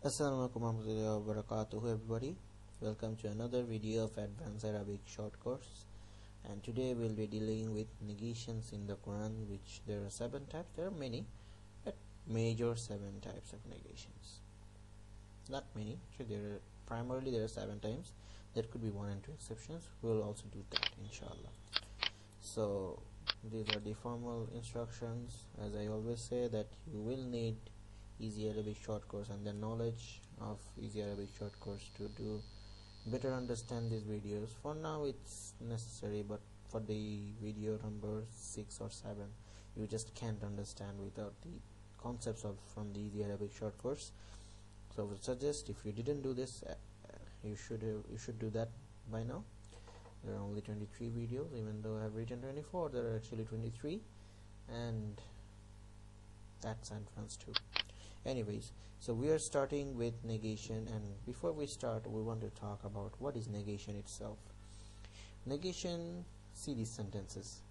Assalamualaikum warahmatullahi wabarakatuh everybody. Welcome to another video of Advanced Arabic short course, and today we'll be dealing with negations in the Quran, which there are 7 types. There are many, but major 7 types of negations. Not many, so there are 7 times. There could be 1 and 2 exceptions. We'll also do that inshallah. So these are the formal instructions. As I always say, that you will need Easy Arabic short course and the knowledge of Easy Arabic short course to do better understand these videos. For now it's necessary, but for the video number 6 or 7 you just can't understand without the concepts of from the Easy Arabic short course. So I would suggest, if you didn't do this, you should do that by now. There are only 23 videos, even though I have written 24. There are actually 23, and that's advanced too. Anyways, so we are starting with negation, and before we start we want to talk about what is negation itself. Negation, see these sentences.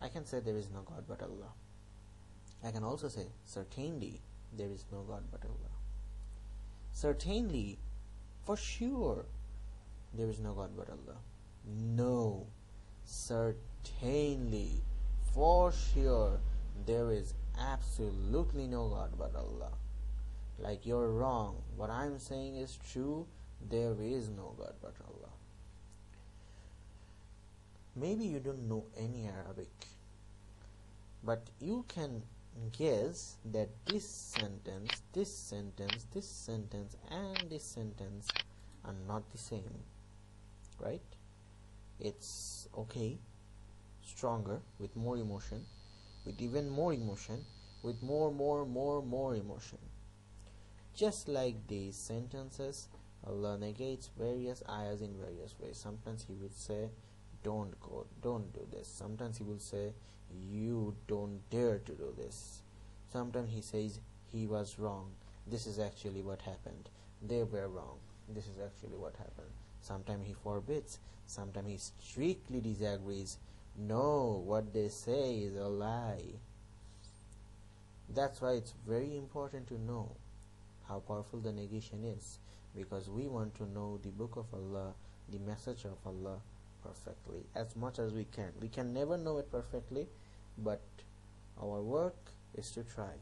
I can say there is no God but Allah. I can also say certainly there is no God but Allah. Certainly, for sure, there is no God but Allah. No, certainly, for sure, there is absolutely no God but Allah. Like, you're wrong, what I'm saying is true, there is no God but Allah. Maybe you don't know any Arabic, but you can guess that this sentence, this sentence, this sentence and this sentence are not the same, right? It's okay, stronger, with more emotion, with even more emotion, with more emotion. Just like these sentences, Allah negates various ayahs in various ways. Sometimes He will say, don't go, don't do this. Sometimes He will say, you don't dare to do this. Sometimes He says, he was wrong, this is actually what happened. They were wrong, this is actually what happened. Sometimes He forbids, sometimes He strictly disagrees. No, what they say is a lie. That's why it's very important to know how powerful the negation is, because we want to know the book of Allah, the message of Allah perfectly, as much as we can. We can never know it perfectly, but our work is to try.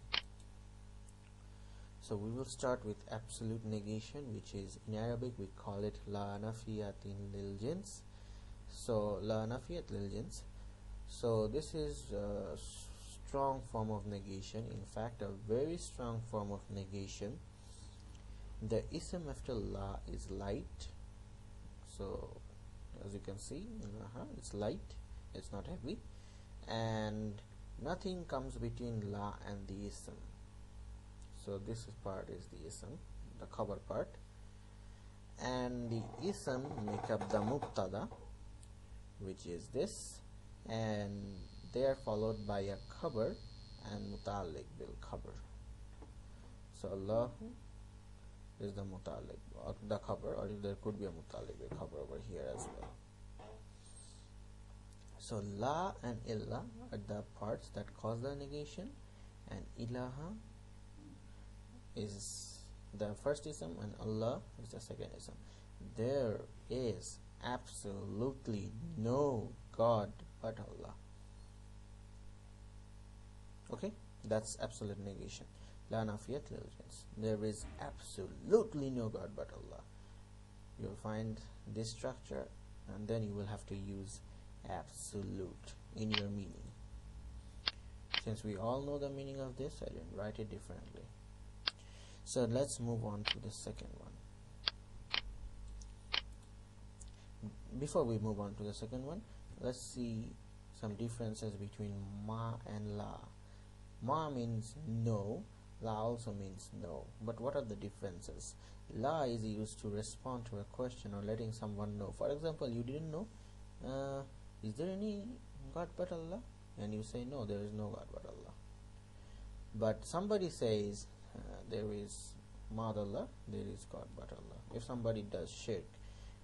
So we will start with absolute negation, which is, in Arabic we call it la nafiyatin lil jins. So la nafiyat lil jins. So this is a strong form of negation, in fact a very strong form of negation. The ism after la is light, so as you can see, it's light, it's not heavy, and nothing comes between la and the ism. So this part is the ism, the cover part, and the ism make up the mubtada, which is this, and they are followed by a cover and muta'alliq bil cover. So Allah is the muta'alliq, or the cover, or there could be a muta'alliq bil cover over here as well. So la and illa are the parts that cause the negation, and ilaha is the first ism and Allah is the second ism. There is absolutely no God but Allah. Okay, that's absolute negation. La nafiyat lil jins. There is absolutely no God but Allah. You'll find this structure, and then you will have to use absolute in your meaning. Since we all know the meaning of this, I didn't write it differently. So let's move on to the second one. Before we move on to the second one, let's see some differences between ma and la. Ma means no, la also means no. But what are the differences? La is used to respond to a question or letting someone know. For example, you didn't know, is there any God but Allah? And you say, no, there is no God but Allah. But somebody says, there is Madallah, there is God but Allah. If somebody does shirk,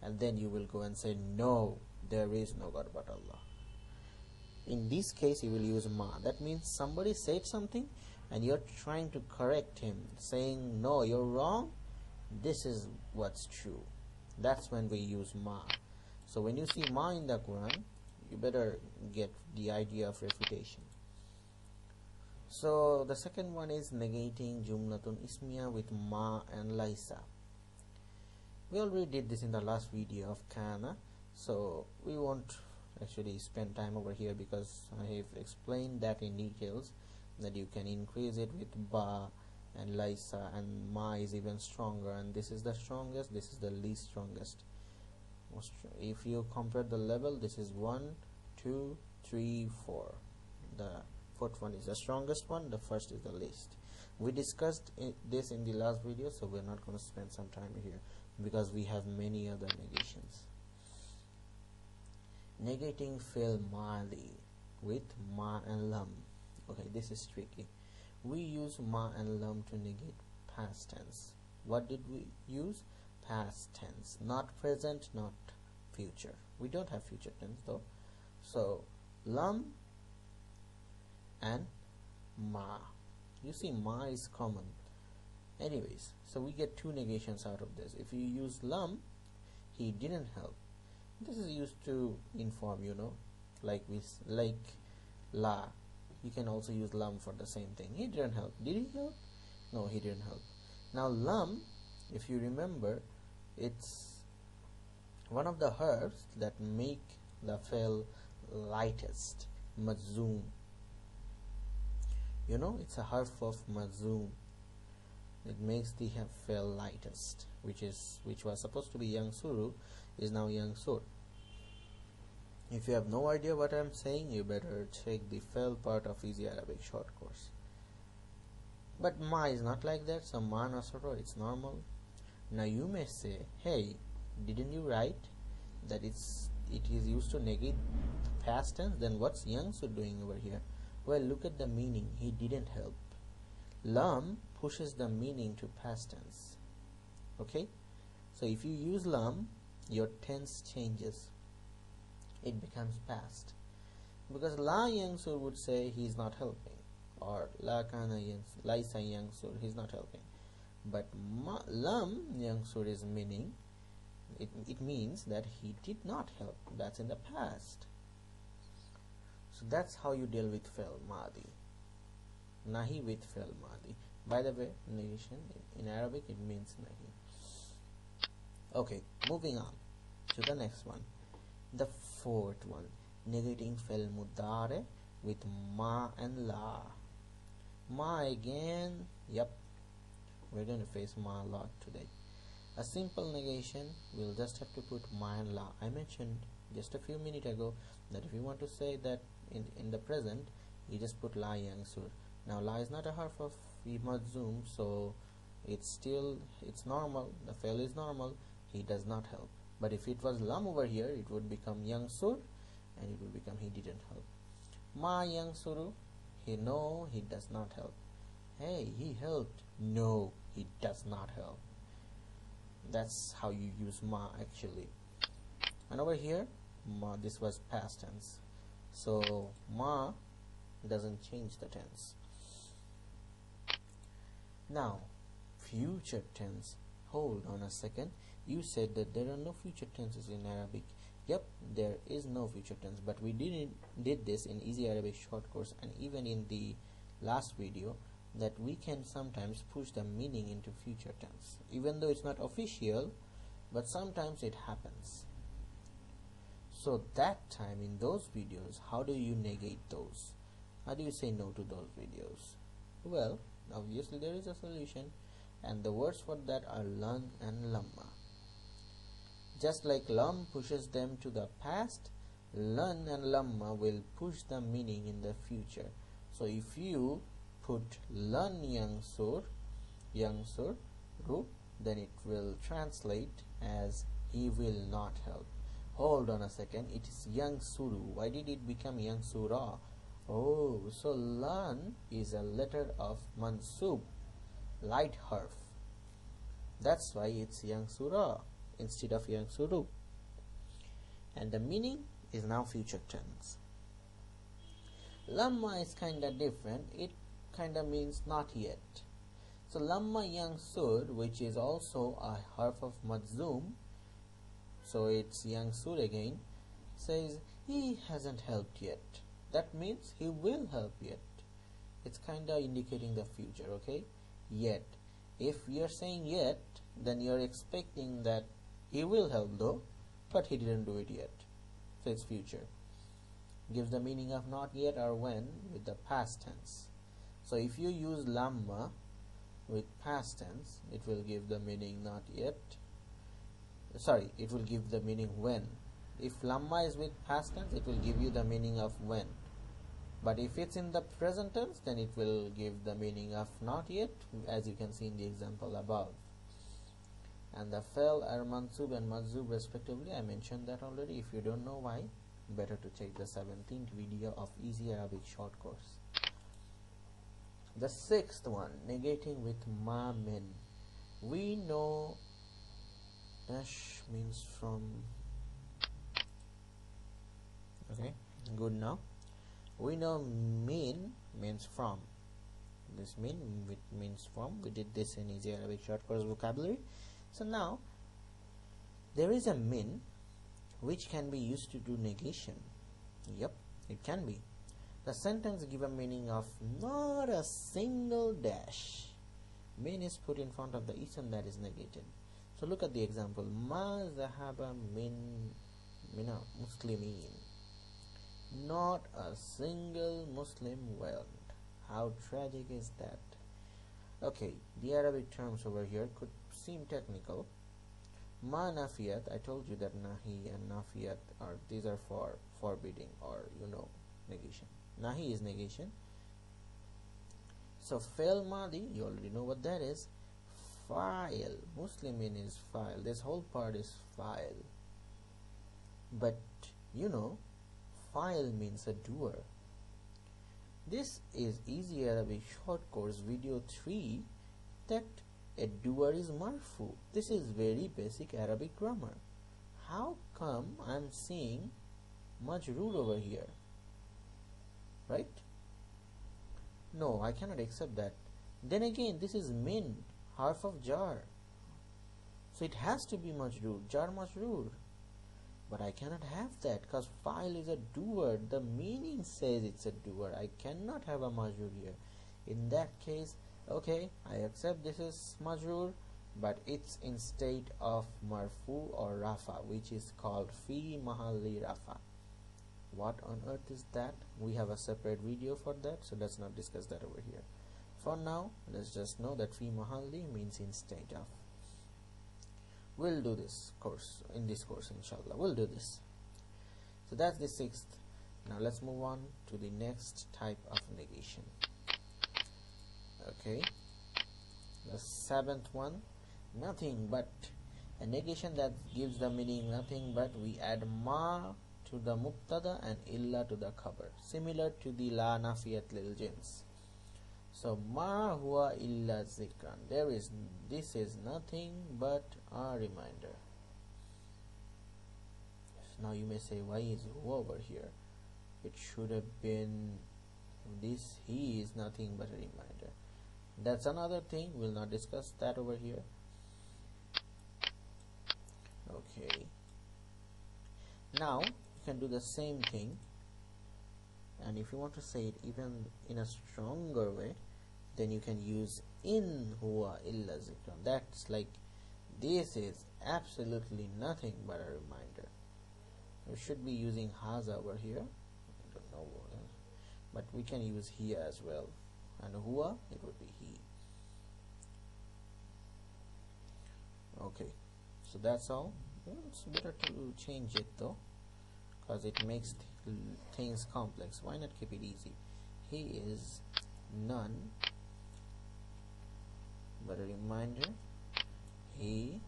and then you will go and say, no, there is no God but Allah. In this case you will use ma. That means somebody said something and you're trying to correct him, saying, no, you're wrong, this is what's true. That's when we use ma. So when you see ma in the Quran, you better get the idea of refutation. So the second one is negating jumlatun ismiya with ma and laysa. We already did this in the last video of kana, so we won't actually spend time over here because I have explained that in details, that you can increase it with ba and laysa, and ma is even stronger, and this is the strongest, this is the least strongest. If you compare the level, this is 1, 2, 3, 4. The fourth one is the strongest one, the first is the least. We discussed this in the last video, so we're not going to spend some time here because we have many other negations. Negating fi'l madi with ma and lam. Okay, this is tricky. We use ma and lam to negate past tense. What did we use? Past tense, not present, not future. We don't have future tense though. So lam and ma. You see, ma is common. Anyways, so we get two negations out of this. If you use lam, he didn't help. This is used to inform, like la. You can also use lam for the same thing. He didn't help. Did he help? No, he didn't help. Now lam, if you remember, it's one of the herbs that make the fi'l lightest. Mazzoom. It's a harf of mazzoom. It makes the fi'l lightest, which was supposed to be yansuru, is now yansur. If you have no idea what I'm saying, you better check the fi'l part of Easy Arabic short course. But ma is not like that, so ma nasoro, it's normal. Now you may say, hey, didn't you write that it is used to negate past tense? Then what's yansur doing over here? Well, look at the meaning. He didn't help. Lam pushes the meaning to past tense. Okay, so if you use lam, your tense changes. It becomes past, because la yansur would say he's not helping, or la kana laysa yansur, he's not helping. But lam yansur is meaning, it means that he did not help. That's in the past. So that's how you deal with fi'l madi. Nahi with fi'l madi. By the way, negation in Arabic it means nahi. Okay, moving on to the next one. The fourth one, negating fi'l mudare with ma and la. Ma again, yep, we're going to face ma a lot today. A simple negation, we'll just have to put ma and la. I mentioned just a few minutes ago that if you want to say that in the present, you just put la yansur. Now la is not a harf of mazzoom, so it's normal, the fi'l is normal, he does not help. But if it was lam over here, it would become yansur, and it would become he didn't help. Ma yansuru, he does not help. Hey, he helped. No, he does not help. That's how you use ma actually. And over here, ma, this was past tense, so ma doesn't change the tense. Now future tense. Hold on a second. You said that there are no future tenses in Arabic. Yep, there is no future tense, but we did this in Easy Arabic short course, and even in the last video, that we can sometimes push the meaning into future tense, even though it's not official, but sometimes it happens. So that time in those videos, how do you negate those? How do you say no to those videos? Well, obviously there is a solution, and the words for that are lan and lamma. Just like lam pushes them to the past, lan and lamma will push the meaning in the future. So if you put lan yansur ru, then it will translate as he will not help. Hold on a second, it is yansuru. Why did it become yansura? Oh, so lan is a letter of mansub, light harf. That's why it's yansura instead of yansuru, and the meaning is now future tense. Lamma is kinda different. It kinda means not yet. So lamma yangsur, which is also a harf of majzoom, so it's yangsur again, says he hasn't helped yet. That means he will help yet. It's kinda indicating the future, okay? Yet. If you're saying yet, then you're expecting that he will help though, but he didn't do it yet. So it's future. Gives the meaning of not yet or when with the past tense. So if you use lamma with past tense, it will give the meaning not yet. Sorry, it will give the meaning when. If lamma is with past tense, it will give you the meaning of when. But if it's in the present tense, then it will give the meaning of not yet, as you can see in the example above. And the fa'il are mansub and majzub respectively. I mentioned that already. If you don't know why, better to check the 17th video of Easy Arabic short course. The 6th one, negating with ma min. We know dash means from. Okay, good now. We know min means from. This min means from. We did this in Easy Arabic short course vocabulary. So now there is a min which can be used to do negation. Yep, it can be. The sentence give a meaning of not a single dash. Min is put in front of the ism that is negated. So look at the example. Ma zahaba mina muslimin. Not a single Muslim went. How tragic is that? Okay, the Arabic terms over here could seem technical. Ma nafiyat, I told you that nahi and nafiyat are, these are for forbidding or negation. Nahi is negation. So fail madi, you already know what that is. Fa'il, Muslimin is fa'il. This whole part is fa'il. But fa'il means a doer. This is Easy Arabic short course video 3 that a doer is marfu. This is very basic Arabic grammar. How come I'm seeing majroor over here? Right? No, I cannot accept that. Then again, this is min, harf of jar. So it has to be majroor, jar majroor. But I cannot have that because fa'il is a doer. The meaning says it's a doer. I cannot have a majroor here. In that case, okay, I accept this is majroor, but it's in state of marfu or rafa, which is called fi mahalli rafa. What on earth is that? We have a separate video for that, so let's not discuss that over here. For now, let's just know that fi mahalli means in state of. We'll do this course, in this course inshallah, we'll do this. So that's the 6th. Now let's move on to the next type of negation. Okay, the 7th one, nothing but. A negation that gives the meaning nothing but. We add ma to the mubtada and illa to the khabar, similar to the la nafiyat lil jins. So ma huwa illa zikran. This is nothing but a reminder. Now you may say, why is huwa over here? It should have been this. He is nothing but a reminder. That's another thing. We'll not discuss that over here. Okay. Now you can do the same thing, and if you want to say it even in a stronger way, then you can use in huwa illa zikran. That's like, this is absolutely nothing but a reminder. We should be using haza over here. I don't know, but we can use here as well. And huwa, it would be he. Okay, so that's all. Well, it's better to change it though, because it makes things complex. Why not keep it easy? He is none but a reminder. He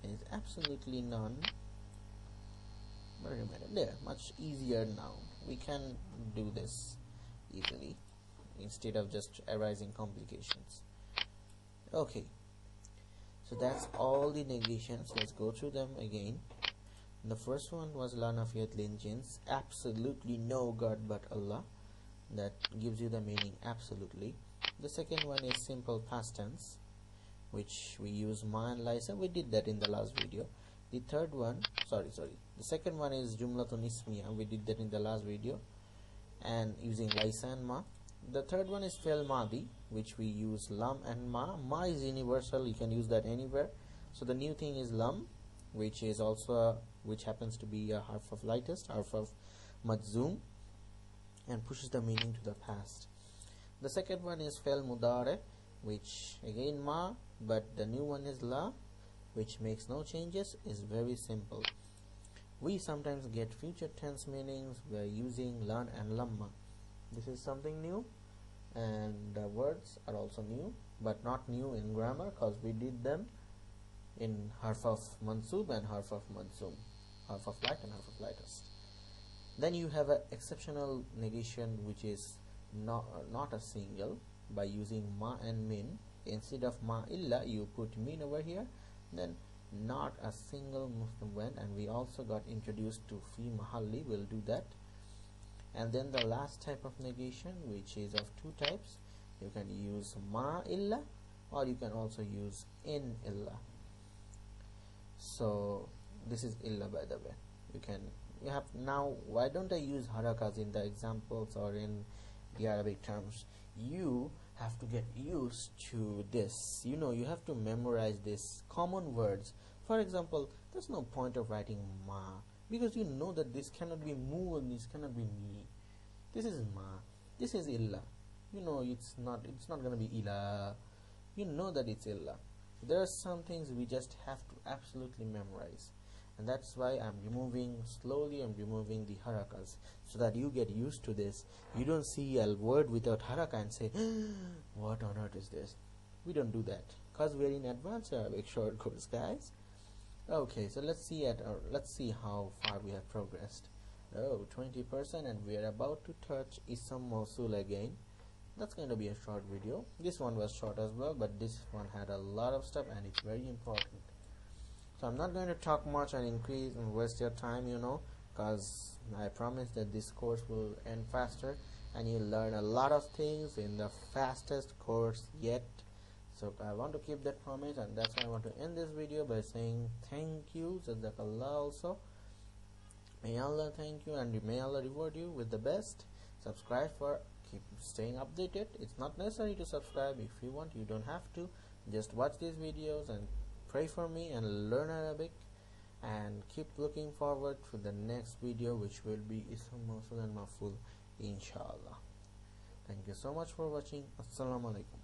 is absolutely none but a reminder. There, much easier now. We can do this easily instead of just arising complications. Okay, so that's all the negations. Let's go through them again. The first one was la nafiyat lil jins, absolutely no God but Allah. That gives you the meaning absolutely. The second one is simple past tense, which we use ma and laisa. We did that in the last video. The third one, the second one is jumlatun ismiya. We did that in the last video, and using laisa and ma. The third one is fi'l madi, which we use lam and ma. Ma is universal, you can use that anywhere. So the new thing is lam, which is also which happens to be a harf of lightest, harf of majzoom, and pushes the meaning to the past. The second one is fi'l mudare, which again ma, but the new one is la, which makes no changes, is very simple. We sometimes get future tense meanings by using lan and lamma. This is something new, and the words are also new, but not new in grammar, because we did them in harf of mansub and harf of majzoom, harf of light and harf of lightest. Then you have an exceptional negation, which is not a single, by using ma and min. Instead of ma illa, you put min over here, then not a single Muslim went, and we also got introduced to fi mahalli. We'll do that. And then the last type of negation, which is of two types. You can use ma illa, or you can also use in illa. So this is illa, by the way. You have now, why don't I use harakas in the examples or in the Arabic terms? You have to get used to this. You have to memorize this common words. For example, there's no point of writing ma, because you know that this cannot be mu and this cannot be mi. This is ma, this is illa. It's not going to be illa. You know that it's illa. There are some things we just have to absolutely memorize, and that's why I'm removing the harakas, so that you get used to this. You don't see a word without haraka and say, what on earth is this? We don't do that, because we're in advanced Arabic short course, guys. Okay, so let's see how far we have progressed. 20%, and we are about to touch ism mawsul again. That's going to be a short video. This one was short as well, but this one had a lot of stuff, and it's very important. So I'm not going to talk much and increase and waste your time, because I promise that this course will end faster, and you'll learn a lot of things in the fastest course yet. So I want to keep that promise, and that's why I want to end this video by saying thank you, Jazakallah also. May Allah thank you, and may Allah reward you with the best. Subscribe for keep staying updated. It's not necessary to subscribe. If you want, you don't have to. Just watch these videos and pray for me and learn Arabic, and keep looking forward to the next video, which will be Ism Mawsul and Maf'ul, Insha'Allah. Thank you so much for watching. Assalamu alaikum.